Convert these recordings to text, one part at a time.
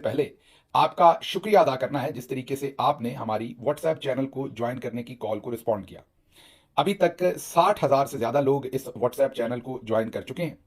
पहले आपका शुक्रिया अदा करना है जिस तरीके से आपने हमारी व्हाट्सएप चैनल को ज्वाइन करने की कॉल को रिस्पॉन्ड किया। अभी तक 60,000 से ज़्यादा लोग इस व्हाट्सएप चैनल को ज्वाइन कर चुके हैं।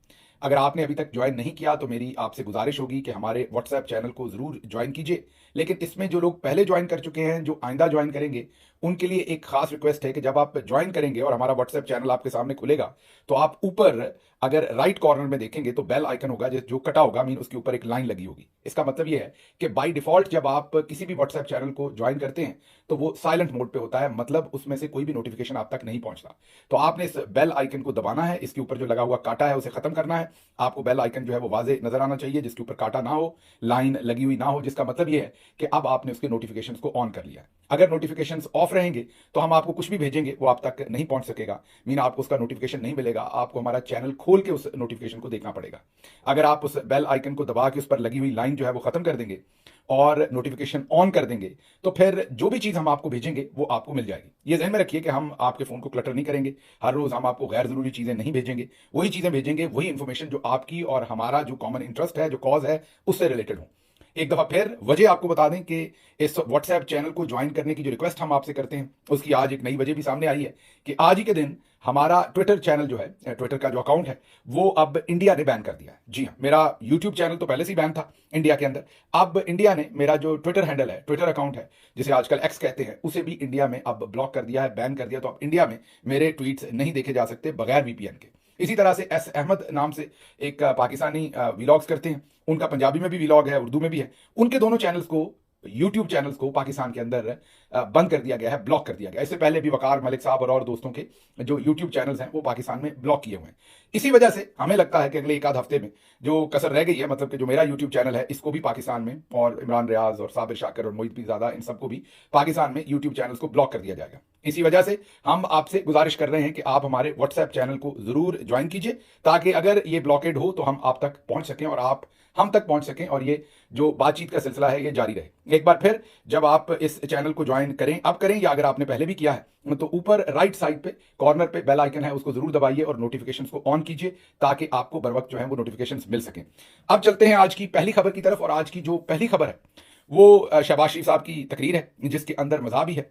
अगर आपने अभी तक ज्वाइन नहीं किया तो मेरी आपसे गुजारिश होगी कि हमारे व्हाट्सएप चैनल को ज़रूर ज्वाइन कीजिए। लेकिन इसमें जो लोग पहले ज्वाइन कर चुके हैं, जो आइंदा ज्वाइन करेंगे, उनके लिए एक खास रिक्वेस्ट है कि जब आप ज्वाइन करेंगे और हमारा व्हाट्सएप चैनल आपके सामने खुलेगा, तो आप ऊपर अगर राइट कॉर्नर में देखेंगे तो बेल आइकन होगा जो कटा होगा, मीन उसके ऊपर एक लाइन लगी होगी। इसका मतलब ये है कि बाय डिफॉल्ट जब आप किसी भी व्हाट्सएप चैनल को ज्वाइन करते हैं तो वो साइलेंट मोड पे होता है, मतलब उसमें से कोई भी नोटिफिकेशन आप तक नहीं पहुंचता। तो आपने इस बेल आइकन को दबाना है, इसके ऊपर जो लगा हुआ कांटा है उसे खत्म करना है। आपको बेल आइकन जो है वो वाजे नजर आना चाहिए, जिसके ऊपर कांटा ना हो, लाइन लगी हुई ना हो, जिसका मतलब ये है कि अब आपने उसके नोटिफिकेशंस को ऑन कर लिया है। अगर नोटिफिकेशंस ऑफ रहेंगे तो हम आपको कुछ भी भेजेंगे वो आप तक नहीं पहुंच सकेगा, मीन आपको उसका नोटिफिकेशन नहीं मिलेगा, आपको हमारा चैनल खोल के उस नोटिफिकेशन को देखना पड़ेगा। अगर आप उस बेल आइकन को दबा के उस पर लगी हुई लाइन जो है वो खत्म कर देंगे और नोटिफिकेशन ऑन कर देंगे, तो फिर जो भी चीज हम आपको भेजेंगे वो आपको मिल जाएगी। ये ध्यान में रखिए कि हम आपके फोन को क्लटर नहीं करेंगे, हर रोज हम आपको गैर जरूरी चीजें नहीं भेजेंगे, वही चीजें भेजेंगे, वही इंफॉर्मेशन जो आपकी और हमारा जो कॉमन इंटरेस्ट है, जो कॉज है, उससे रिलेटेड हो। एक दफा फिर वजह आपको बता दें कि इस व्हाट्सएप चैनल को ज्वाइन करने की जो रिक्वेस्ट हम आपसे करते हैं उसकी आज एक नई वजह भी सामने आई है कि आज ही के दिन हमारा ट्विटर चैनल जो है, ट्विटर का जो अकाउंट है, वो अब इंडिया ने बैन कर दिया है। जी हाँ, मेरा यूट्यूब चैनल तो पहले से ही बैन था इंडिया के अंदर। अब इंडिया ने मेरा जो ट्विटर हैंडल है, ट्विटर अकाउंट है, जिसे आजकल एक्स कहते हैं, उसे भी इंडिया में अब ब्लॉक कर दिया है, बैन कर दिया। तो अब इंडिया में मेरे ट्वीट्स नहीं देखे जा सकते बगैर वीपीएन के। इसी तरह से एस अहमद नाम से एक पाकिस्तानी व्लॉग्स करते हैं, उनका पंजाबी में भी व्लॉग है, उर्दू में भी है। उनके दोनों चैनल्स को, यूट्यूब चैनल्स को पाकिस्तान के अंदर बंद कर दिया गया है, ब्लॉक कर दिया गया। इससे पहले भी वकार मलिक साहब और दोस्तों के जो यूट्यूब चैनल्स हैं वो पाकिस्तान में ब्लॉक किए हुए हैं। इसी वजह से हमें लगता है कि अगले एक आध हफ्ते में जो कसर रह गई है, मतलब कि जो मेरा यूट्यूब चैनल है, इसको भी पाकिस्तान में, और इमरान रियाज और साबिर शाकिर और मोहित पीरजादा, इन सबको भी पाकिस्तान में यूट्यूब चैनल्स को ब्लॉक कर दिया जाएगा। इसी वजह से हम आपसे गुजारिश कर रहे हैं कि आप हमारे व्हाट्सएप चैनल को जरूर ज्वाइन कीजिए, ताकि अगर ये ब्लॉकेड हो तो हम आप तक पहुंच सकें और आप हम तक पहुंच सकें, और ये जो बातचीत का सिलसिला है ये जारी रहे। एक बार फिर जब आप इस चैनल को ज्वाइन करें, अब करें या अगर आपने पहले भी किया है, तो ऊपर राइट साइड पे कॉर्नर पे बेल आइकन है, उसको जरूर दबाइए और नोटिफिकेशंस को ऑन कीजिए, ताकि आपको बर वक्त जो है वो नोटिफिकेशंस मिल सकें। अब चलते हैं आज की पहली खबर की तरफ, और आज की जो पहली खबर है वो शहबाज शरीफ साहब की तकरीर है, जिसके अंदर मज़ा भी है,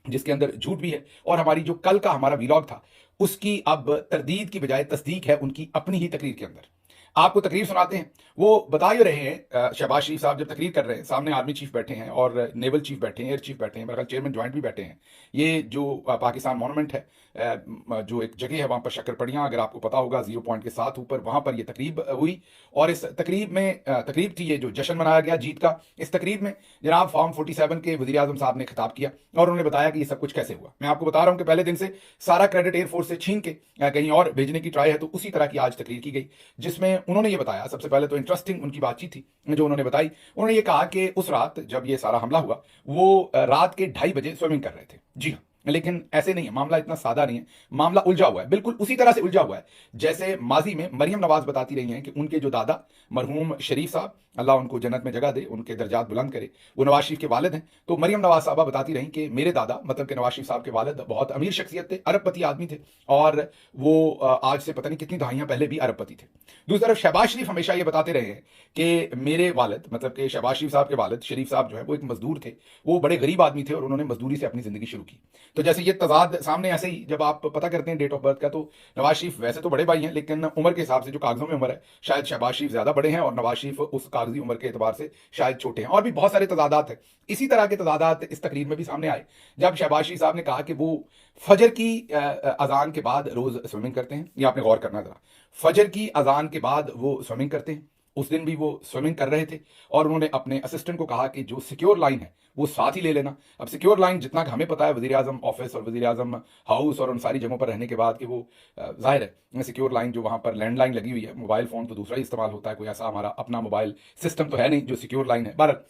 जिसके अंदर झूठ भी है, और हमारी जो कल का हमारा व्लॉग था उसकी अब तरदीद की बजाय तस्दीक है उनकी अपनी ही तकरीर के अंदर। आपको तकरीर सुनाते हैं। वो बता ही रहे हैं, शहबाज शरीफ साहब जब तकरीर कर रहे हैं, सामने आर्मी चीफ बैठे हैं और नेवल चीफ बैठे हैं, एयर चीफ बैठे हैं, मेरे ख्याल चेयरमैन ज्वाइंट भी बैठे हैं। ये जो पाकिस्तान मॉन्यूमेंट है, जो एक जगह है वहाँ पर शक्करपड़ियाँ, अगर आपको पता होगा, 0 पॉइंट के साथ ऊपर, वहाँ पर ये तकरीब हुई। और इस तकरीब में तकरीब थी ये जो जश्न मनाया गया जीत का। इस तकरीब में जनाब फॉर्म 47 के वज़ीर आज़म साहब ने खिताब किया और उन्होंने बताया कि ये सब कुछ कैसे हुआ। मैं आपको बता रहा हूँ कि पहले दिन से सारा क्रेडिट एयरफोर्स से छीन के कहीं और भेजने की ट्राई है, तो उसी तरह की आज तकरीर की गई, जिसमें उन्होंने ये बताया। सबसे पहले तो इंटरेस्टिंग उनकी बातचीत थी जो उन्होंने बताई। उन्होंने ये कहा कि उस रात जब ये सारा हमला हुआ, वो रात के 2:30 बजे स्विमिंग कर रहे थे। जी हाँ, लेकिन ऐसे नहीं है, मामला इतना सादा नहीं है, मामला उलझा हुआ है, बिल्कुल उसी तरह से उलझा हुआ है जैसे माजी में मरियम नवाज बताती रही हैं कि उनके जो दादा मरहूम शरीफ साहब, अल्लाह उनको जन्नत में जगह दे, उनके दर्जात बुलंद करे, वो नवाज शरीफ के वालिद हैं। तो मरियम नवाज साहबा बताती रहीं कि मेरे दादा, मतलब कि नवाज शरीफ साहब के वालिद, बहुत अमीर शख्सियत थे, अरबपति आदमी थे, और वो आज से पता नहीं कितनी दहाइयां पहले भी अरबपति थे। दूसरी तरफ शहबाज शरीफ हमेशा ये बताते रहे हैं कि मेरे वालिद, मतलब कि शहबाज शरीफ साहब के वालिद शरीफ साहब जो है वो एक मजदूर थे, वो बड़े गरीब आदमी थे और उन्होंने मजदूरी से अपनी जिंदगी शुरू की। तो जैसे ये तजाद सामने, ऐसे ही जब आप पता करते हैं डेट ऑफ बर्थ का, तो नवाज शरीफ वैसे तो बड़े भाई हैं, लेकिन उम्र के हिसाब से जो कागजों में उम्र है, शायद शहबाज शरीफ ज्यादा बड़े हैं और नवाज शरीफ उस कागजी उम्र के एतबार से शायद छोटे हैं। और भी बहुत सारे तजादात हैं। इसी तरह के तजादात इस तकरीर में भी सामने आए जब शहबाज शरीफ साहब ने कहा कि वो फजर की अजान के बाद रोज स्विमिंग करते हैं। ये आपने गौर करना जरा, फजर की अजान के बाद वो स्विमिंग करते हैं। उस दिन भी वो स्विमिंग कर रहे थे और उन्होंने अपने असिस्टेंट को कहा कि जो सिक्योर लाइन है वो साथ ही ले लेना। अब सिक्योर लाइन जितना हमें पता है वज़ीर आज़म ऑफिस और वज़ीर आज़म हाउस और उन सारी जगहों पर रहने के बाद कि वो जाहिर है सिक्योर लाइन जो वहाँ पर लैंडलाइन लगी हुई है, मोबाइल फ़ोन तो दूसरा ही इस्तेमाल होता है, कोई ऐसा हमारा अपना मोबाइल सिस्टम तो है नहीं जो सिक्योर लाइन है। भारत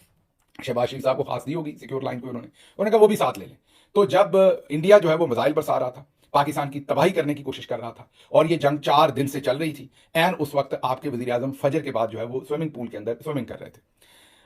शहबाज शरीफ साहब को खास दी होगी सिक्योर लाइन को, उन्होंने कहा वो भी साथ ले लें। तो जब इंडिया जो है वो मिसाइल बरसा रहा था, पाकिस्तान की तबाही करने की कोशिश कर रहा था, और ये जंग 4 दिन से चल रही थी, एन उस वक्त आपके वज़ीर आज़म फजर के बाद जो है वो स्विमिंग पूल के अंदर स्विमिंग कर रहे थे।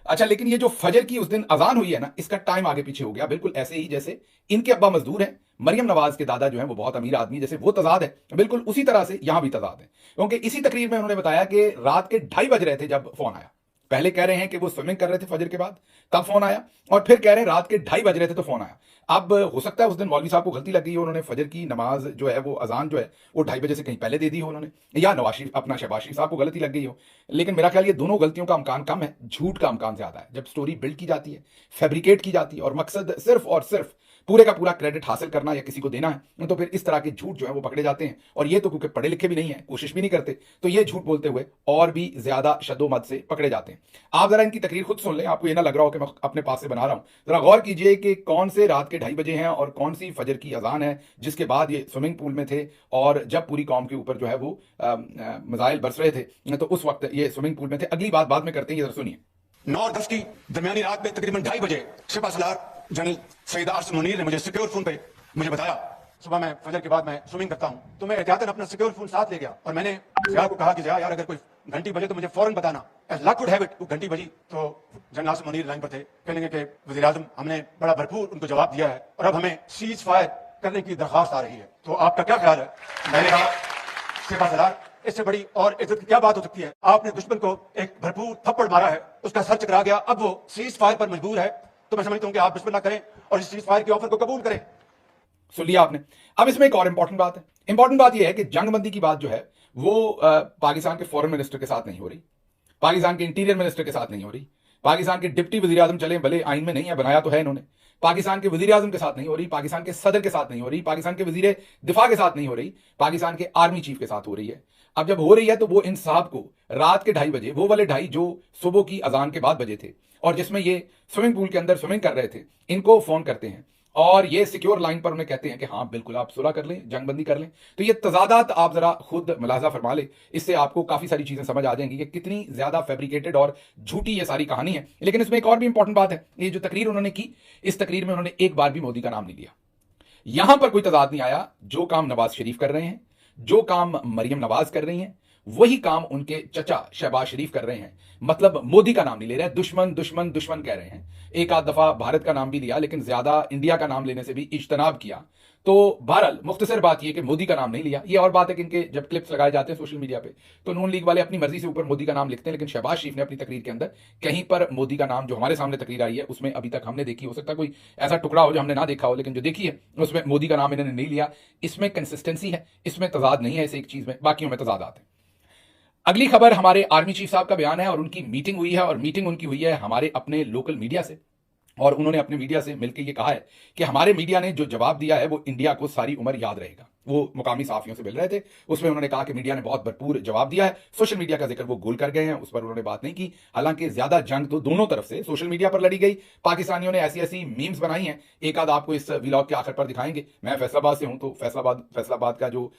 अच्छा, लेकिन ये जो फजर की उस दिन अजान हुई है ना, इसका टाइम आगे पीछे हो गया, बिल्कुल ऐसे ही जैसे इनके अब्बा मजदूर हैं, मरियम नवाज के दादा जो है वो बहुत अमीर आदमी, जैसे वो तजाद है, बिल्कुल उसी तरह से यहां भी तजाद है। क्योंकि इसी तकरीर में उन्होंने बताया कि रात के 2:30 बज रहे थे जब फोन आया। पहले कह रहे हैं कि वो स्विमिंग कर रहे थे फजर के बाद, तब फोन आया, और फिर कह रहे हैं रात के 2:30 बज रहे थे तो फोन आया। अब हो सकता है उस दिन मौलवी साहब को गलती लग गई, उन्होंने फजर की नमाज जो है वो अजान जो है वो 2:30 बजे से कहीं पहले दे दी हो उन्होंने, या नवाज शरीफ अपना शहबाज शरीफ साहब को गलती लग गई हो। लेकिन मेरा ख्याल ये दोनों गलतियों का अमकान कम है, झूठ का अमकान ज्यादा है। जब स्टोरी बिल्ड की जाती है, फैब्रिकेट की जाती है, और मकसद सिर्फ और सिर्फ पूरे का पूरा क्रेडिट हासिल करना या किसी को देना है, तो फिर इस तरह के झूठ जो है वो पकड़े जाते हैं। और ये तो क्योंकि पढ़े लिखे भी नहीं है, कोशिश भी नहीं करते, तो ये झूठ बोलते हुए और भी ज्यादा शद्दोमद से पकड़े जाते हैं। आप जरा इनकी तकरीर खुद सुन लें, आपको ये ना लग रहा हो कि मैं अपने पास से बना रहा हूं। जरा गौर कीजिए कि कौन से रात के 2:30 बजे हैं और कौन सी फजर की अजान है जिसके बाद ये स्विमिंग पूल में थे, और जब पूरी कौम के ऊपर जो है वो मिसाइल बरस रहे थे, तो उस वक्त ये स्विमिंग पूल में थे। अगली बात बाद में करते हैं, ये जरा सुनिए। 9 और 10 की दरमियानी रात में तकरीबन 2:30 बजे शिपा सलार जनरल सईद आसिम मुनीर ने मुझे सिक्योर फोन पे मुझे बताया, सुबह मैं फजर के बाद मैं स्विमिंग करता हूं, तो मैं एहतियातन अपना सिक्योर फोन साथ ले गया और मैंने जिया को कहा कि जिया यार अगर कोई घंटी बजे तो मुझे फौरन बताना। लक वुड हैव इट, वो घंटी बजी तो जनरल आसिम मुनीर लाइन पर थे, कहने के वज़ीर आज़म हमने बड़ा भरपूर उनको जवाब दिया है और अब हमें सीज फायर करने की दरखास्त आ रही है, तो आपका क्या ख्याल है? मैंने कहा शिपा सलार इससे बड़ी और इज्जत की क्या बात हो सकती है? आपने दुश्मन को एक भरपूर थप्पड़ मारा है, उसका सर चकरा गया, अब वो सीज फायर पर मजबूर है, तो मैं समझता हूं कि आप बिस्मिल्लाह करें और इस सीज फायर की ऑफर को कबूल करें। सुन लिया आपने। अब इसमें एक और इंपॉर्टेंट बात है। इंपॉर्टेंट बात यह है कि जंगबंदी की बात जो है वो पाकिस्तान के फॉरेन मिनिस्टर के साथ नहीं हो रही, पाकिस्तान के इंटीरियर मिनिस्टर के साथ नहीं हो रही, पाकिस्तान के डिप्टी वजीर आजम चले भले आइन में नहीं है, बनाया तो है इन्होंने, पाकिस्तान के वजीर आजम के साथ नहीं हो रही, पाकिस्तान के सदर के साथ नहीं हो रही, पाकिस्तान के वजीर दिफा के साथ नहीं हो रही, पाकिस्तान के आर्मी चीफ के साथ हो रही है। अब जब हो रही है तो वो इन साहब को रात के 2:30 बजे, वो वाले 2:30 जो सुबह की अजान के बाद बजे थे और जिसमें ये स्विमिंग पूल के अंदर स्विमिंग कर रहे थे, इनको फोन करते हैं और ये सिक्योर लाइन पर उन्हें कहते हैं कि हाँ बिल्कुल आप सुलह कर लें, जंगबंदी कर लें। तो ये तजादात आप जरा खुद मुलाजा फरमा लें, इससे आपको काफी सारी चीजें समझ आ जाएंगी कि कितनी ज्यादा फैब्रिकेटेड और झूठी ये सारी कहानी है। लेकिन इसमें एक और भी इंपॉर्टेंट बात है, ये जो तकरीर उन्होंने की, इस तकरीर में उन्होंने एक बार भी मोदी का नाम नहीं लिया। यहां पर कोई तजाद नहीं आया, जो काम नवाज शरीफ कर रहे हैं, जो काम मरियम नवाज कर रही हैं, वही काम उनके चचा शहबाज शरीफ कर रहे हैं। मतलब मोदी का नाम नहीं ले रहे, दुश्मन दुश्मन दुश्मन कह रहे हैं। एक आध दफा भारत का नाम भी लिया, लेकिन ज्यादा इंडिया का नाम लेने से भी इज्तनाब किया। तो बहरहाल मुख्तसर बात यह कि मोदी का नाम नहीं लिया। ये और बात है कि इनके जब क्लिप्स लगाए जाते हैं सोशल मीडिया पे, तो नून लीग वाले अपनी मर्जी से ऊपर मोदी का नाम लिखते हैं, लेकिन शहबाज शरीफ ने अपनी तकरीर के अंदर कहीं पर मोदी का नाम, जो हमारे सामने तकरीर आई है उसमें अभी तक हमने देखी, हो सकता है कोई ऐसा टुकड़ा हो जो हमने ना देखा हो, लेकिन जो देखी है उसमें मोदी का नाम इन्होंने नहीं लिया। इसमें कंसिस्टेंसी है, इसमें तजाद नहीं है इस एक चीज में, बाकियों में तजादात है। अगली खबर हमारे आर्मी चीफ साहब का बयान है और उनकी मीटिंग हुई है, और मीटिंग उनकी हुई है हमारे अपने लोकल मीडिया से, और उन्होंने अपने मीडिया से मिलकर ये कहा है कि हमारे मीडिया ने जो जवाब दिया है वो इंडिया को सारी उम्र याद रहेगा। वो मुकामी सहाफियों से मिल रहे थे, उसमें उन्होंने कहा कि मीडिया ने बहुत भरपूर जवाब दिया है। सोशल मीडिया का जिक्र वो गोल कर गए हैं, उस पर उन्होंने बात नहीं की। हालांकि ज्यादा जंग तो दोनों तरफ से सोशल मीडिया पर लड़ी गई। पाकिस्तानियों ने ऐसी ऐसी मीम्स बनाई हैं, एक आध आपको इस व्लॉग के आखिर पर दिखाएंगे। मैं फैसलाबाद से हूं, तो फैसलाबाद का जो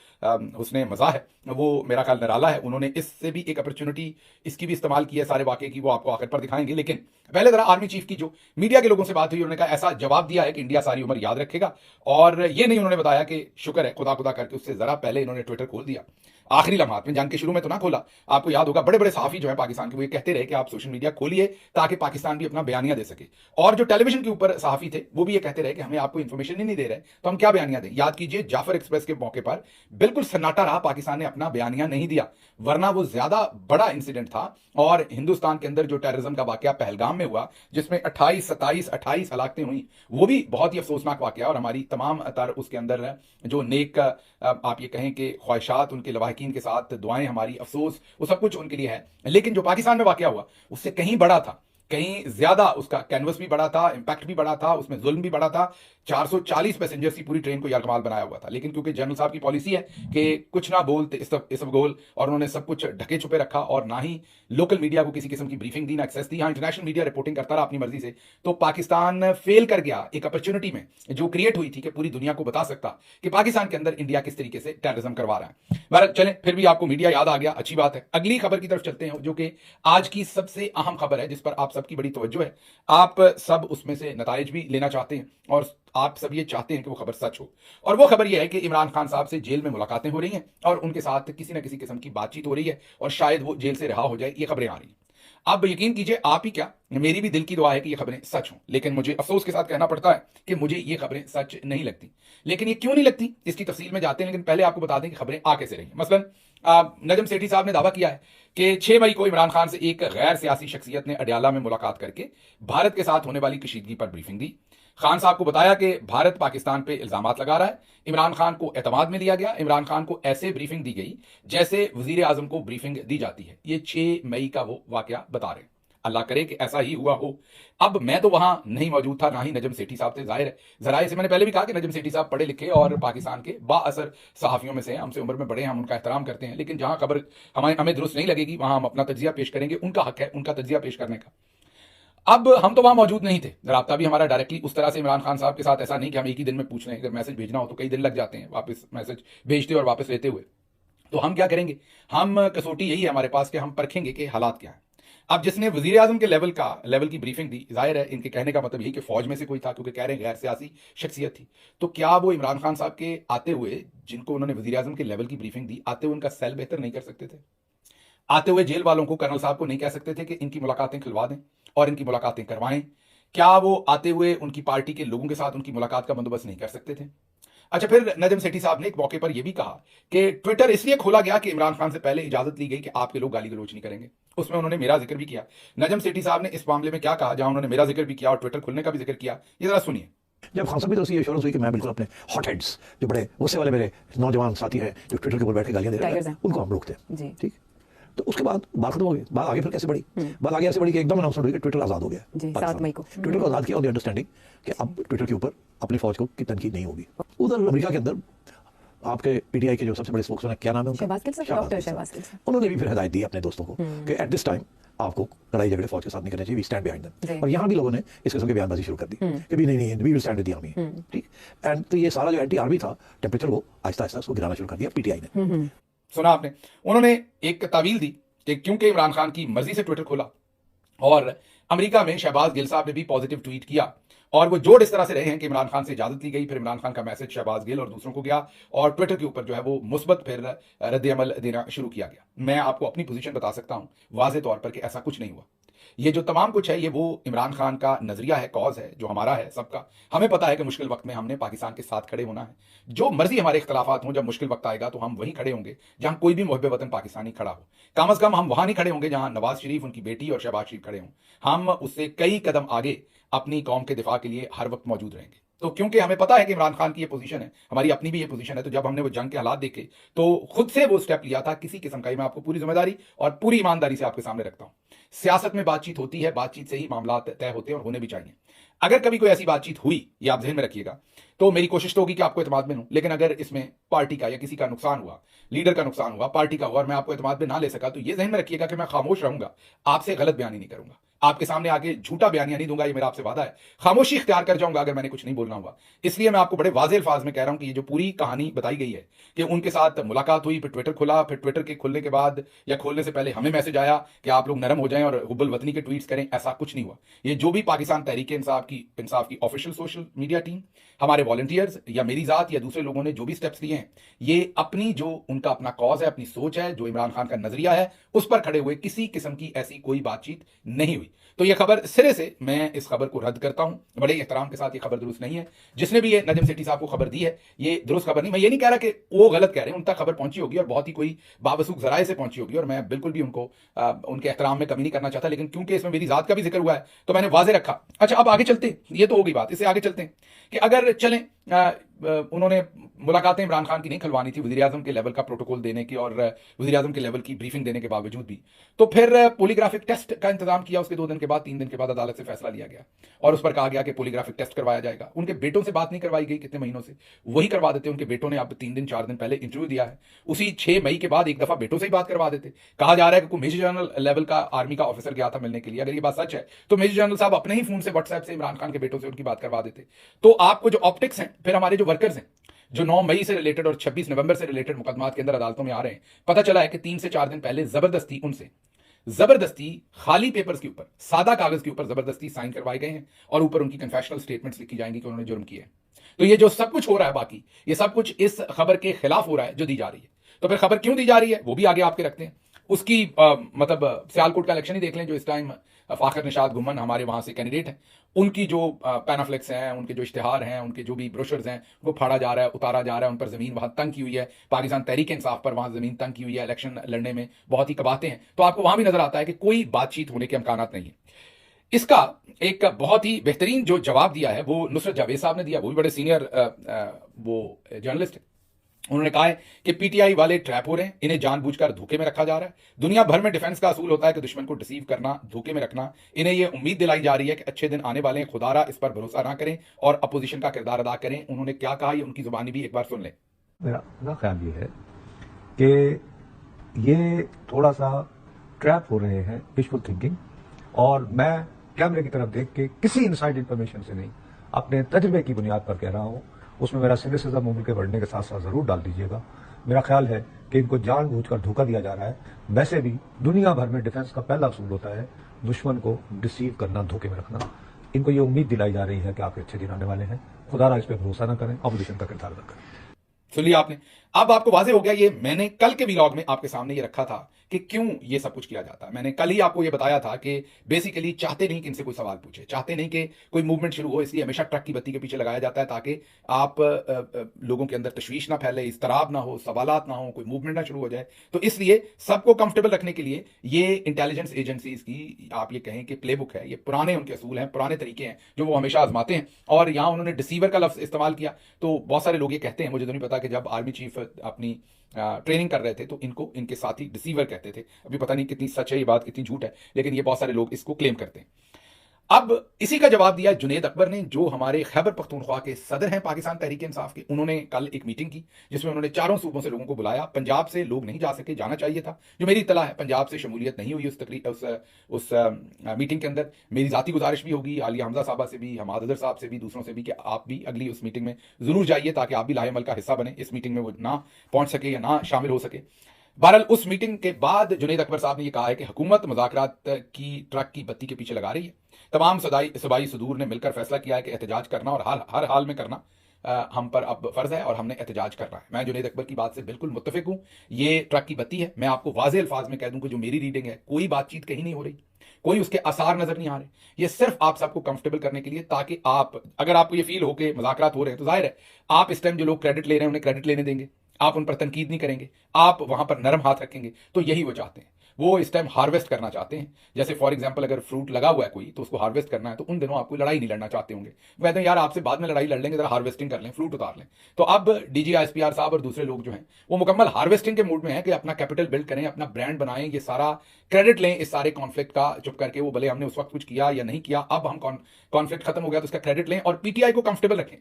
हुस्ने मजा है वो मेरा ख्याल निराला है। उन्होंने इससे भी एक अपॉर्चुनिटी इसकी भी इस्तेमाल की है सारे वाकये की, वो आपको आखिर पर दिखाएंगे। लेकिन पहले जरा आर्मी चीफ की जो मीडिया के लोगों से बात हुई, उन्होंने कहा ऐसा जवाब दिया है कि इंडिया सारी उम्र याद रखेगा। और ये नहीं उन्होंने बताया कि शुक्र है खुदा खुदा करके, उससे जरा पहले इन्होंने ट्विटर खोल दिया, आखिरी लम्हात में, जंग के शुरू में तो ना खोला। आपको याद होगा बड़े बड़े सहाफी जो है पाकिस्तान के, वो ये कहते रहे कि आप सोशल मीडिया खोलिए ताकि पाकिस्तान भी अपना बयानिया दे सके। और जो टेलीविजन के ऊपर सहाफी थे वो भी ये कहते रहे कि हमें आपको इन्फॉर्मेशन ही नहीं दे रहे, तो हम क्या बयानिया दें। याद कीजिए जाफर एक्सप्रेस के मौके पर बिल्कुल सन्नाटा रहा, पाकिस्तान ने अपना बयानिया नहीं दिया, वरना वो ज्यादा बड़ा इंसिडेंट था। और हिंदुस्तान के अंदर जो टेररिज्म का वाकया पहलगाम में हुआ, जिसमें 28 हलाकतें हुई, वो भी बहुत ही अफसोसनाक वाकया। और हमारी तमाम तर उसके अंदर जो नेक आप ये कहें कि ख्वाहिशात, उनके लवाहिकीन के साथ दुआएं, हमारी अफसोस, वो सब कुछ उनके लिए है। लेकिन जो पाकिस्तान में वाकया हुआ उससे कहीं बड़ा था, कहीं ज्यादा, उसका कैनवस भी बड़ा था, इंपैक्ट भी बड़ा था, उसमें जुल्म भी बड़ा था। 440 पैसेंजर्स की पूरी ट्रेन को यरगमाल बनाया हुआ था। लेकिन क्योंकि जनरल साहब की पॉलिसी है कि कुछ ना बोलते इस गोल, और उन्होंने सब कुछ ढके छुपे रखा और ना ही लोकल मीडिया को किसी किस्म की ब्रीफिंग दी, ना एक्सेस दी। हाँ, इंटरनेशनल मीडिया रिपोर्टिंग करता रहा अपनी मर्जी से। तो पाकिस्तान फेल कर गया एक अपॉर्चुनिटी में जो क्रिएट हुई थी कि पूरी दुनिया को बता सकता कि पाकिस्तान के अंदर इंडिया किस तरीके से टेररिज्म करवा रहा है। बहरहाल चलें, फिर भी आपको मीडिया याद आ गया, अच्छी बात है। अगली खबर की तरफ चलते हैं, जो कि आज की सबसे अहम खबर है, जिस पर आप सबकी बड़ी तवज्जो है। आप सब उसमें से नताइज भी लेना चाहते हैं और आप सब ये चाहते हैं कि वो खबर सच हो। और वो खबर ये है कि इमरान खान साहब से जेल में मुलाकातें हो रही हैं और उनके साथ किसी न किसी किस्म की बातचीत हो रही है, और शायद वो जेल से रिहा हो जाए, ये खबरें आ रही हैं। अब यकीन कीजिए, आप ही क्या, मेरी भी दिल की दुआ है कि ये खबरें सच हों, लेकिन मुझे अफसोस के साथ कहना पड़ता है कि मुझे ये खबरें सच नहीं लगती। लेकिन ये क्यों नहीं लगती, इसकी तफसील में जाते हैं। लेकिन पहले आपको बता दें कि खबरें आ कैसे रही हैं। मसलन नजम सेठी साहब ने दावा किया है कि 6 मई को इमरान खान से एक गैर सियासी शख्सियत ने अडयाला में मुलाकात करके भारत के साथ होने वाली कशीदगी पर ब्रीफिंग दी। खान साहब को बताया कि भारत पाकिस्तान पे इल्जामात लगा रहा है। इमरान खान को एतमाद में लिया गया। इमरान खान को ऐसे ब्रीफिंग दी गई जैसे वजीर आजम को ब्रीफिंग दी जाती है। ये 6 मई का वो वाकया बता रहे हैं। अल्लाह करे कि ऐसा ही हुआ हो। अब मैं तो वहां नहीं मौजूद था, ना ही नजम सेठी साहब थे। जाहिर है, जराए से मैंने पहले भी कहा कि नजम सेठी साहब पढ़े लिखे और पाकिस्तान के बाअसर सहाफियों में से हैं, हमसे उम्र में बड़े हैं, हम उनका एहतराम करते हैं। लेकिन जहां खबर हमें दुरुस्त नहीं लगेगी वहां हम अपना तजिया पेश करेंगे। उनका हक है उनका तजिया पेश करने का। अब हम तो वहां मौजूद नहीं थे, राब्ता भी हमारा डायरेक्टली उस तरह से इमरान खान साहब के साथ ऐसा नहीं कि हम एक ही दिन में पूछ रहे हैं। अगर मैसेज भेजना हो तो कई दिन लग जाते हैं वापस मैसेज भेजते और वापस लेते हुए। तो हम क्या करेंगे, हम कसौटी यही है हमारे पास कि हम परखेंगे कि हालात क्या है। अब जिसने वजीर आजम के लेवल की ब्रीफिंग दी, जाहिर है इनके कहने का मतलब यही कि फौज में से कोई था, क्योंकि कह रहे हैं गैर सियासी शख्सियत थी। तो क्या वो इमरान खान साहब के आते हुए, जिनको उन्होंने वजीर आजम के लेवल की ब्रीफिंग दी, आते हुए उनका सेल बेहतर नहीं कर सकते थे? आते हुए जेल वालों को, कर्नल साहब को नहीं कह सकते थे कि इनकी मुलाकातें खुलवा दें और इनकी मुलाकातें करवाएं? क्या वो आते हुए उनकी पार्टी के लोगों के साथ उनकी मुलाकात का बंदोबस्त नहीं कर सकते थे? अच्छा, फिर नजम सेठी साहब ने एक मौके पर यह भी कहा कि ट्विटर इसलिए खोला गया कि इमरान खान से पहले इजाजत ली गई कि आपके लोग गाली गलौज नहीं करेंगे। उसमें उन्होंने मेरा जिक्र भी किया। नजम सेठी साहब ने इस मामले में क्या कहा, जहां उन्होंने मेरा जिक्र भी किया और ट्विटर खुलने का भी जिक्र किया, ये जरा सुनिए। जब खान साहब की तरफ से ये एश्योरेंस हुई कि मैं बिल्कुल अपने हॉट हेड्स, जो बड़े गुस्से वाले मेरे नौजवान साथी हैं जो ट्विटर के ऊपर बैठ के गालियां दे रहे हैं, उनको हम रोकते हैं, ठीक। तो उसके बाद बात खत्म हो गई। बात आगे फिर कैसे बढ़ी? बात आगे ऐसे बढ़ी कि एकदम अनाउंसमेंट हुई कि ट्विटर आजाद हो गया। 7 मई को ट्विटर को आजाद किया और अंडरस्टैंडिंग कि अब ट्विटर के ऊपर अपनी फौज को की तनकीद नहीं होगी। उधर अमेरिका के अंदर आपके पीटीआई के जो सबसे बड़े स्पोक्समैन, क्या नाम है उनका, डॉक्टर शहबाज गिल, उन्होंने भी फिर हिदायत दी अपने दोस्तों को कि एट दिस टाइम आपको लड़ाई झगड़े फौज के साथ नहीं करने चाहिए, वी स्टैंड बिहाइंड देम। और यहाँ भी लोगों ने इस किस्म की बयानबाजी शुरू कर दी कि भी नहीं, we will stand with the army, ठीक। एंड तो ये सारा जो एंटी आर्मी था टेम्परेचर, वो आहिस्ता आहिस्ता उसको गिराना शुरू कर दिया पीटीआई ने। सुना आपने, उन्होंने एक तावील दी कि क्योंकि इमरान खान की मर्जी से ट्विटर खोला और अमेरिका में शहबाज गिल साहब ने भी पॉजिटिव ट्वीट किया, और वो जोड़ इस तरह से रहे हैं कि इमरान खान से इजाजत ली गई, फिर इमरान खान का मैसेज शहबाज गिल और दूसरों को गया और ट्विटर के ऊपर जो है वो मुस्बत फिर रद्द अमल देना शुरू किया गया। मैं आपको अपनी पोजीशन बता सकता हूं वाज़े तौर पर कि ऐसा कुछ नहीं हुआ। ये जो तमाम कुछ है ये वो इमरान खान का नजरिया है, कॉज है, जो हमारा है सबका। हमें पता है कि मुश्किल वक्त में हमने पाकिस्तान के साथ खड़े होना है। जो मर्जी हमारे इख्तलाफात हों, जब मुश्किल वक्त आएगा तो हम वहीं खड़े होंगे जहां कोई भी मुहब्बे वतन पाकिस्तानी खड़ा हो। कम अज कम हम वहां नहीं खड़े होंगे जहां नवाज शरीफ, उनकी बेटी और शहबाज शरीफ खड़े हों। हम उससे कई कदम आगे अपनी कौम के दिफा के लिए हर वक्त मौजूद रहेंगे। तो क्योंकि हमें पता है कि इमरान खान की ये पोजीशन है, हमारी अपनी भी ये पोजीशन है, तो जब हमने वो जंग के हालात देखे तो खुद से वो स्टेप लिया था। किसी किस्म का, मैं आपको पूरी जिम्मेदारी और पूरी ईमानदारी से आपके सामने रखता हूं। सियासत में बातचीत होती है, बातचीत से ही मामला तय होते हैं और होने भी चाहिए। अगर कभी कोई ऐसी बातचीत हुई, ये आप ध्यान में रखिएगा, तो मेरी कोशिश तो होगी कि आपको एतमाद में लूं। लेकिन अगर इसमें पार्टी का या किसी का नुकसान हुआ, लीडर का नुकसान हुआ, पार्टी का हुआ, और मैं आपको एतमाद में ना ले सका, तो ये ध्यान में रखिएगा कि मैं खामोश रहूंगा, आपसे गलत बयानी नहीं करूंगा, आपके सामने आगे झूठा बयानियां नहीं दूंगा। ये मेरा आपसे वादा है। खामोशी इख्तियार कर जाऊंगा अगर मैंने कुछ नहीं बोलना हुआ। इसलिए मैं आपको बड़े वाज़ेह अल्फाज में कह रहा हूं कि ये जो पूरी कहानी बताई गई है कि उनके साथ मुलाकात हुई, फिर ट्विटर खुला, फिर ट्विटर के खुलने के बाद या खोलने से पहले हमें मैसेज आया कि आप लोग नरम हो जाएं और हुब्बुल वतनी के ट्वीट्स करें, ऐसा कुछ नहीं हुआ। ये जो भी पाकिस्तान तहरीक इंसाफ की ऑफिशियल सोशल मीडिया टीम, हमारे वॉलंटियर्स या मेरी जात या दूसरे लोगों ने जो भी स्टेप्स लिए हैं, ये अपनी जो उनका अपना कॉज है, अपनी सोच है, जो इमरान खान का नजरिया है, उस पर खड़े हुए, किसी किस्म की ऐसी कोई बातचीत नहीं हुई। तो ये खबर सिरे से, मैं इस खबर को रद्द करता हूं बड़े एहतराम के साथ। ये खबर दुरुस्त नहीं है। जिसने भी ये नजम सेठी साहब को खबर दी है, ये दुरुस्त खबर नहीं। मैं ये नहीं कह रहा कि वो गलत कह रहे हैं, उन तक खबर पहुंची होगी और बहुत ही कोई बावसूख जराए से पहुंची होगी, और मैं बिल्कुल भी उनको उनके एहतराम में कमी नहीं करना चाहता। लेकिन क्योंकि इसमें मेरी जात का भी जिक्र हुआ है तो मैंने वाजे रखा। अच्छा, अब आगे चलते हैं। ये तो हो गई बात, इससे आगे चलते हैं कि अगर चलें, उन्होंने मुलाकातें इमरान खान की नहीं खुलवानी थी वज़ीर आज़म के लेवल का प्रोटोकॉल देने की और वज़ीर आज़म के लेवल की ब्रीफिंग देने के बावजूद भी, तो फिर पॉलीग्राफिक टेस्ट का इंतजाम किया। उसके 2 दिन के बाद, 3 दिन के बाद अदालत से फैसला लिया गया और उस पर कहा गया कि पॉलीग्राफिक टेस्ट करवाया जाएगा। उनके बेटों से बात नहीं करवाई गई कितने महीनों से, वही करवा देते। उनके बेटों ने अब 3 दिन 4 दिन पहले इंटरव्यू दिया है। उसी 6 मई के बाद एक दफा बेटों से ही बात करवा देते। कहा जा रहा है कि कोई मेजर जनरल लेवल का आर्मी का ऑफिसर गया था मिलने के लिए। अगर ये बात सच है तो मेजर जनरल साहब अपने ही फोन से, व्हाट्सएप से इमरान खान के बेटों से उनकी बात करवा देते। तो आपको जो ऑप्टिक्स हैं, फिर हमारे जो वर्कर्स हैं, जो 9 मई से रिलेटेड और 26 नवंबर से रिलेटेड मुकदमात के अंदर अदालतों में आ रहे हैं, पता चला है कि 3 से 4 दिन पहले जबरदस्ती खाली पेपर्स के ऊपर, सादा कागज के ऊपर जबरदस्ती साइन करवाए गए हैं और ऊपर उनकी कन्फेशनल स्टेटमेंट्स लिखी जाएंगी कि उन्होंने जुर्म किया है। तो ये जो सब कुछ हो रहा है, बाकी ये सब कुछ इस खबर के खिलाफ हो रहा है जो दी जा रही है। तो फिर खबर क्यों दी जा रही है वो भी आगे आपके रखते हैं। उसकी मतलब सियालकोट का इलेक्शन ही देख लें जो इस टाइम फाखर निशात गुम्मन हमारे वहाँ से कैंडिडेट हैं, उनकी जो पैनाफ्लेक्स हैं, उनके जो इश्तिहार हैं, उनके जो भी ब्रोशर्स हैं वो फाड़ा जा रहा है, उतारा जा रहा है, उन पर ज़मीन वहाँ तंग की हुई है। पाकिस्तान तहरीक इंसाफ पर वहाँ ज़मीन तंग की हुई है, इलेक्शन लड़ने में बहुत ही कबाते हैं। तो आपको वहाँ भी नजर आता है कि कोई बातचीत होने के इम्कानात नहीं है। इसका एक बहुत ही बेहतरीन जो जवाब दिया है वो नुसरत जावेद साहब ने दिया, वो भी बड़े सीनियर वो जर्नलिस्ट है। उन्होंने कहा है कि पीटीआई वाले ट्रैप हो रहे हैं, इन्हें जानबूझकर धोखे में रखा जा रहा है। दुनिया भर में डिफेंस का असूल होता है कि दुश्मन को डिसीव करना, धोखे में रखना। इन्हें यह उम्मीद दिलाई जा रही है कि अच्छे दिन आने वाले हैं, खुदारा इस पर भरोसा ना करें और अपोजिशन का किरदार अदा करें। उन्होंने क्या कहा ये उनकी जुबानी भी एक बार सुन लें। मेरा अपना ख्याल ये है कि ये थोड़ा सा ट्रैप हो रहे हैं विजुअल थिंकिंग, और मैं कैमरे की तरफ देख के किसी इनसाइड इंफॉर्मेशन से नहीं, अपने तजुर्बे की बुनियाद पर कह रहा हूँ। उसमें मेरा सिनिसिज्म उम्र के बढ़ने के साथ साथ जरूर डाल दीजिएगा। मेरा ख्याल है कि इनको जानबूझकर धोखा दिया जा रहा है। वैसे भी दुनिया भर में डिफेंस का पहला असूल होता है दुश्मन को डिसीव करना, धोखे में रखना। इनको ये उम्मीद दिलाई जा रही है कि आपके अच्छे दिन आने वाले हैं, खुदारा इस पर भरोसा न करें, अपोजिशन का किरदार अदा करें। सुन लिया आपने। अब आपको वाजे हो गया, ये मैंने कल के व्लॉग में आपके सामने ये रखा था कि क्यों ये सब कुछ किया जाता है। मैंने कल ही आपको ये बताया था कि बेसिकली चाहते नहीं कि इनसे कोई सवाल पूछे, चाहते नहीं कि कोई मूवमेंट शुरू हो, इसलिए हमेशा ट्रक की बत्ती के पीछे लगाया जाता है ताकि आप लोगों के अंदर तशवीश ना फैले, इस्तराब ना हो, सवालात ना हो, कोई मूवमेंट ना शुरू हो जाए। तो इसलिए सबको कंफर्टेबल रखने के लिए ये इंटेलिजेंस एजेंसीज की आप ये कहें कि प्लेबुक है, ये पुराने उनके असूल हैं, पुराने तरीके हैं जो वो हमेशा आजमाते हैं। और यहाँ उन्होंने डिसीवर का लफ्ज इस्तेमाल किया। तो बहुत सारे लोग ये कहते हैं, मुझे तो नहीं पता, कि जब आर्मी चीफ अपनी ट्रेनिंग कर रहे थे तो इनको इनके साथी डिसीवर कहते थे। अभी पता नहीं कितनी सच है ये बात, कितनी झूठ है, लेकिन ये बहुत सारे लोग इसको क्लेम करते हैं। अब इसी का जवाब दिया जुनैद अकबर ने, जो हमारे खैबर पख्तूनख्वा के सदर हैं पाकिस्तान तहरीक इंसाफ के। उन्होंने कल एक मीटिंग की जिसमें उन्होंने चारों सूबों से लोगों को बुलाया। पंजाब से लोग नहीं जा सके, जाना चाहिए था। जो मेरी इत्तला है, पंजाब से शमूलियत नहीं हुई उस मीटिंग के अंदर। मेरी जाती गुजारिश भी होगी आलिया हमजा साहबा से भी, हमाद अजहर साहब से भी, दूसरों से भी, कि आप भी अगली उस मीटिंग में जरूर जाइए ताकि आप भी लाहेमल का हिस्सा बने। इस मीटिंग में वो ना पहुंच सके या ना शामिल हो सके। बहरहाल उस मीटिंग के बाद जुनैद अकबर साहब ने यह कहा है कि हुकूमत मुज़ाकरात की ट्रक की बत्ती के पीछे लगा रही है। तमाम सूबाई सदूर ने मिलकर फैसला किया है कि एहतजाज करना और हर हाल में करना हम पर अब फर्ज है और हमने एहतजाज करना है। मैं जुनैद अकबर की बात से बिल्कुल मुत्तफिक हूं। ये ट्रक की बत्ती है। मैं आपको वाज़े अल्फाज में कह दूं कि जो मेरी रीडिंग है, कोई बातचीत कहीं नहीं हो रही, कोई उसके आसार नजर नहीं आ रहे। ये सिर्फ आप सबको कंफर्टेबल करने के लिए, ताकि आप, अगर आपको ये फील हो कि मुज़ाकरात हो रहे हैं, तो जाहिर है आप इस टाइम जो लोग क्रेडिट ले रहे हैं उन्हें क्रेडिट लेने देंगे, आप उन पर तनकीद नहीं करेंगे, आप वहां पर नरम हाथ रखेंगे। तो यही वो चाहते हैं। वो इस टाइम हार्वेस्ट करना चाहते हैं। जैसे फॉर एग्जांपल अगर फ्रूट लगा हुआ है कोई, तो उसको हार्वेस्ट करना है, तो उन दिनों आपको लड़ाई नहीं लड़ना चाहते होंगे। वो कहते हैं यार आपसे बाद में लड़ाई लड़ लेंगे, जरा हार्वेस्टिंग कर लें, फ्रूट उतार लें। तो अब डीजी ISPR साहब और दूसरे लोग जो हैं वो मुकम्मल हार्वेस्टिंग के मूड में है कि अपना कैपिटल बिल्ड करें, अपना ब्रांड बनाएं, ये सारा क्रेडिट लें इस सारे कॉन्फ्लिक्ट का। चुप करके वो भले हमने उस वक्त कुछ किया या नहीं किया, अब हम कॉन्फ्लिक्ट खत्म हो गया तो उसका क्रेडिट लें और पीटीआई को कंफर्टेबल रखें।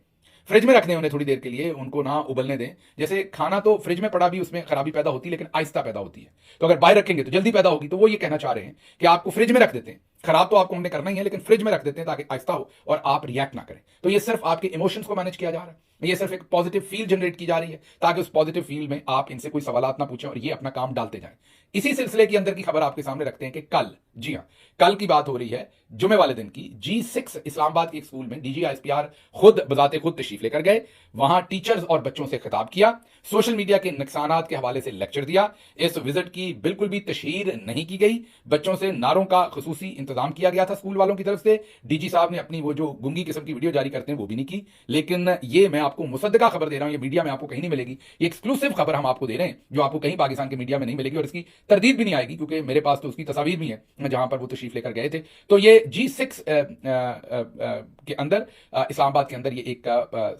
फ्रिज में रख दें उन्हें थोड़ी देर के लिए, उनको ना उबलने दें। जैसे खाना तो फ्रिज में पड़ा भी उसमें खराबी पैदा होती है, लेकिन आहिस्ता पैदा होती है। तो अगर बाहर रखेंगे तो जल्दी पैदा होगी। तो वो ये कहना चाह रहे हैं कि आपको फ्रिज में रख देते हैं, खराब तो आपको हमने करना ही है, लेकिन फ्रिज में रख देते हैं ताकि आहिस्ता हो और आप रिएक्ट ना करें। तो ये सिर्फ आपके इमोशंस को मैनेज किया जा रहा है, ये सिर्फ एक पॉजिटिव फील जनरेट की जा रही है ताकि उस पॉजिटिव फील में आप इनसे कोई सवालात ना पूछें और ये अपना काम डालते जाएं। इसी सिलसिले के अंदर की खबर आपके सामने रखते हैं कि कल, जी हां, कल की बात हो रही है जुमे वाले दिन की। G6 इस्लामाबाद के एक स्कूल में डीजी ISPR खुद बजाते खुद तशरीफ लेकर गए, वहां टीचर्स और बच्चों से खिताब किया, सोशल मीडिया के नुकसानात के हवाले से लेक्चर दिया। इस विजिट की बिल्कुल भी तशहीर नहीं की गई। बच्चों से नारों का खुसूसी इंतजाम किया गया था स्कूल वालों की तरफ से। डीजी साहब ने अपनी वो जो गुंगी किस्म की वीडियो जारी करते हैं वो भी नहीं की। लेकिन ये मैं आपको मुसद्दका खबर दे रहा हूं, ये मीडिया में आपको कहीं नहीं मिलेगी। ये एक्सक्लूसिव खबर हम आपको दे रहे हैं जो आपको कहीं पाकिस्तान के मीडिया में नहीं मिलेगी और इसकी तरदीद भी नहीं आएगी, क्योंकि मेरे पास तो उसकी तस्वीर भी है जहां पर वो तशरीफ लेकर गए थे। तो ये G6 के अंदर, इस्लामाबाद के अंदर, ये एक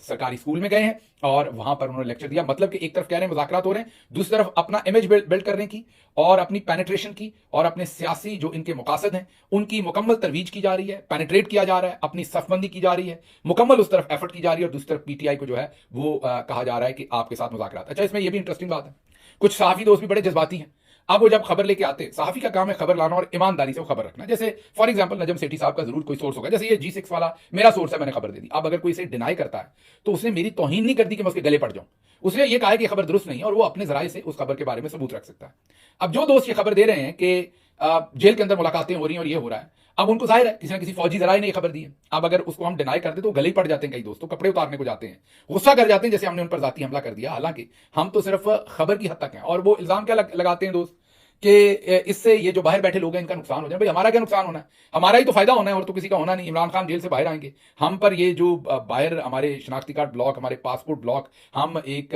सरकारी स्कूल में गए हैं और वहां पर उन्होंने लेक्चर दिया। मतलब कि एक तरफ कह रहे हैं मुज़ाकरात हो रहे हैं, दूसरी तरफ अपना इमेज बिल्ड करने की और अपनी पेनिट्रेशन की और अपने सियासी जो इनके मकासद हैं उनकी मुकम्मल तरवीज की जा रही है, पेनिट्रेट किया जा रहा है, अपनी सफबंदी की जा रही है, मुकम्मल उस तरफ एफर्ट की जा रही है। और दूसरी तरफ पीटीआई को जो है वो कहा जा रहा है कि आपके साथ मुज़ाकरात। अच्छा, इसमें यह भी इंटरेस्टिंग बात है, कुछ सहाफ़ी दोस्त भी बड़े जज्बाती हैं। अब वो जब खबर लेके आते, सहाफी का काम है खबर लाना और ईमानदारी से वो खबर रखना। जैसे फॉर एग्जांपल नजम सेठी साहब का जरूर कोई सोर्स होगा, जैसे ये G6 वाला मेरा सोर्स है, मैंने खबर दे दी। अब अगर कोई इसे डिनाई करता है तो उसने मेरी तौहीन नहीं कर दी कि मैं उसके गले पड़ जाऊं, उसने ये कहा है कि खबर दुरुस्त नहीं है और वो अपने जराये से उस खबर के बारे में सबूत रख सकता है। अब जो दोस्त ये खबर दे रहे हैं कि जेल के अंदर मुलाकातें हो रही हैं और ये हो रहा है, अब उनको जाहिर है किसी ना किसी फौजी जराये ने ये खबर दी है। अब अगर उसको हम डिनाई करते तो गले ही पड़ जाते हैं, कई दोस्तों कपड़े उतारने को जाते हैं, गुस्सा कर जाते हैं जैसे हमने उन पर जाती हमला कर दिया। हालांकि हम तो सिर्फ खबर की हद तक हैं। और वो इल्जाम क्या लगाते हैं दोस्त कि इससे ये जो बाहर बैठे लोग हैं इनका नुकसान हो जाए। भाई हमारा क्या नुकसान होना है, हमारा ही तो फायदा होना है और तो किसी का होना नहीं। इमरान खान जेल से बाहर आएंगे, हम पर ये जो बाहर हमारे शनाख्ती कार्ड ब्लॉक, हमारे पासपोर्ट ब्लॉक, हम एक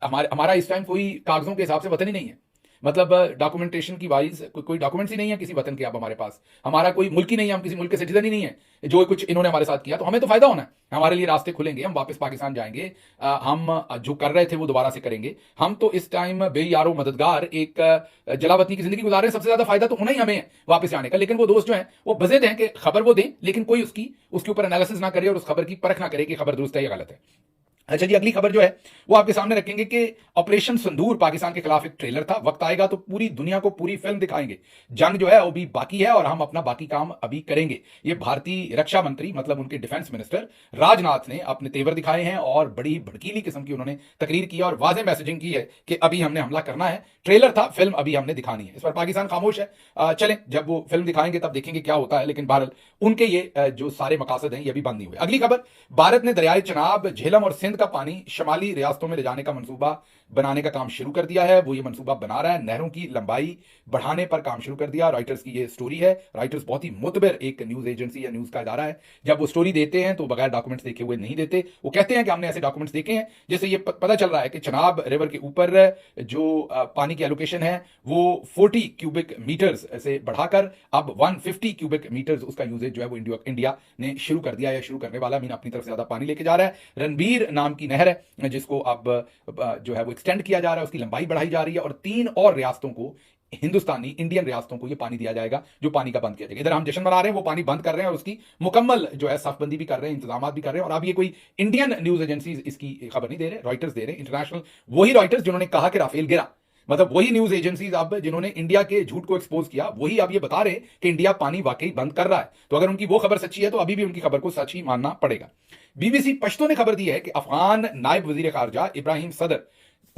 हमारा इस टाइम कोई कागजों के हिसाब से वतन ही नहीं है, मतलब डॉक्यूमेंटेशन की वाइज कोई डॉक्यूमेंट्स ही नहीं है किसी वतन के अब हमारे पास, हमारा कोई मुल्क ही नहीं है, हम किसी मुल्क के सिटीजन ही नहीं है। जो कुछ इन्होंने हमारे साथ किया तो हमें तो फायदा होना है, हमारे लिए रास्ते खुलेंगे, हम वापस पाकिस्तान जाएंगे, हम जो कर रहे थे वो दोबारा से करेंगे। हम तो इस टाइम बेयारो मददगार एक जलावतनी की जिंदगी गुजार रहे हैं, सबसे ज्यादा फायदा तो होना ही हमें है वापस जाने का। लेकिन वो दोस्त जो है वो बजेद हैं कि खबर वो दें, लेकिन कोई उसके ऊपर एनालिसिस ना करे और उस खबर की परख ना करे कि खबर दुरुस्त है या गलत है। अच्छा जी, अगली खबर जो है वो आपके सामने रखेंगे कि ऑपरेशन सिंदूर पाकिस्तान के खिलाफ एक ट्रेलर था, वक्त आएगा तो पूरी दुनिया को पूरी फिल्म दिखाएंगे। जंग जो है वो भी बाकी है और हम अपना बाकी काम अभी करेंगे। ये भारतीय रक्षा मंत्री मतलब उनके डिफेंस मिनिस्टर राजनाथ ने अपने तेवर दिखाए हैं और बड़ी भड़कीली किस्म की उन्होंने तकरीर की और वाज़ेह मैसेजिंग की है कि अभी हमने हमला करना है, ट्रेलर था, फिल्म अभी हमने दिखानी है। इस पर पाकिस्तान खामोश है। चलें, जब वो फिल्म दिखाएंगे तब देखेंगे क्या होता है, लेकिन बहरहाल उनके ये जो सारे मकासद हैं ये भी बंद नहीं हुए। अगली खबर, भारत ने दरियाए चनाब, झेलम और सिंध का पानी शमाली रियासतों में ले जाने का मंसूबा बनाने का काम शुरू कर दिया है। वो ये मंसूबा बना रहा है, नहरों की लंबाई बढ़ाने पर काम शुरू कर दिया। रॉयटर्स की ये स्टोरी है। रॉयटर्स बहुत ही मुतबर एक न्यूज एजेंसी या न्यूज का इदारा है। जब वो स्टोरी देते हैं तो बगैर डॉक्यूमेंट्स देखे हुए नहीं देते। वो कहते हैं कि हमने ऐसे डॉक्यूमेंट्स देखे हैं जैसे ये पता चल रहा है कि चनाब रिवर के ऊपर जो पानी की एलोकेशन है वो 40 क्यूबिक मीटर्स से बढ़ाकर अब 150 क्यूबिक मीटर्स उसका यूजेज जो है वो इंडिया ने शुरू कर दिया या शुरू करने वाला। मीन अपनी तरफ से ज्यादा पानी लेके जा रहा है। रणबीर नाम की नहर है जिसको अब जो है वो एक्सटेंड किया जा रहा है, उसकी लंबाई बढ़ाई जा रही है और 3 और रियासतों को, हिंदुस्तानी इंडियन रियासतों को ये पानी दिया जाएगा जो पानी का बंद किया जाएगा। इधर हम जश्न मना रहे हैं, वो पानी बंद कर रहे हैं और उसकी मुकम्मल जो है साफबंदी भी कर रहे हैं, इंतजाम भी कर रहे हैं। और अब ये कोई इंडियन न्यूज एजेंसी इसकी खबर नहीं दे रहे, रॉयटर्स दे रहे हैं, इंटरनेशनल, वही रॉयटर्स जिन्होंने कहा कि राफेल गिरा, मतलब वही न्यूज एजेंसीज अब जिन्होंने इंडिया के झूठ को एक्सपोज किया वही अब ये बता रहे हैं कि इंडिया पानी वाकई बंद कर रहा है। तो अगर उनकी वो खबर सच्ची है तो अभी भी उनकी खबर को सच ही मानना पड़ेगा। बीबीसी पश्तो ने खबर दी है कि अफगान नायब वजीर खारजा इब्राहिम सदर,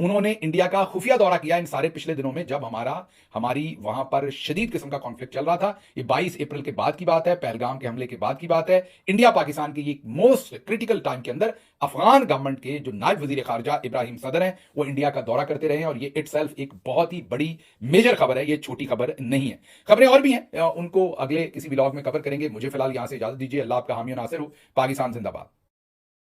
उन्होंने इंडिया का खुफिया दौरा किया इन सारे पिछले दिनों में जब हमारी वहां पर शदीद किस्म का कॉन्फ्लिक्ट चल रहा था। ये 22 अप्रैल के बाद की बात है, पहलगाम के हमले के बाद की बात है। इंडिया पाकिस्तान के ये मोस्ट क्रिटिकल टाइम के अंदर अफगान गवर्नमेंट के जो नायब वजीर खारजा इब्राहिम सदर हैं वो इंडिया का दौरा करते रहे और ये इटसेल्फ एक बहुत ही बड़ी मेजर खबर है, ये छोटी खबर नहीं है। खबरें और भी हैं, उनको अगले किसी व्लॉग में कवर करेंगे। मुझे फिलहाल यहां से इजाजत दीजिए। अल्लाह आपका हामी और नासिर हो। पाकिस्तान जिंदाबाद।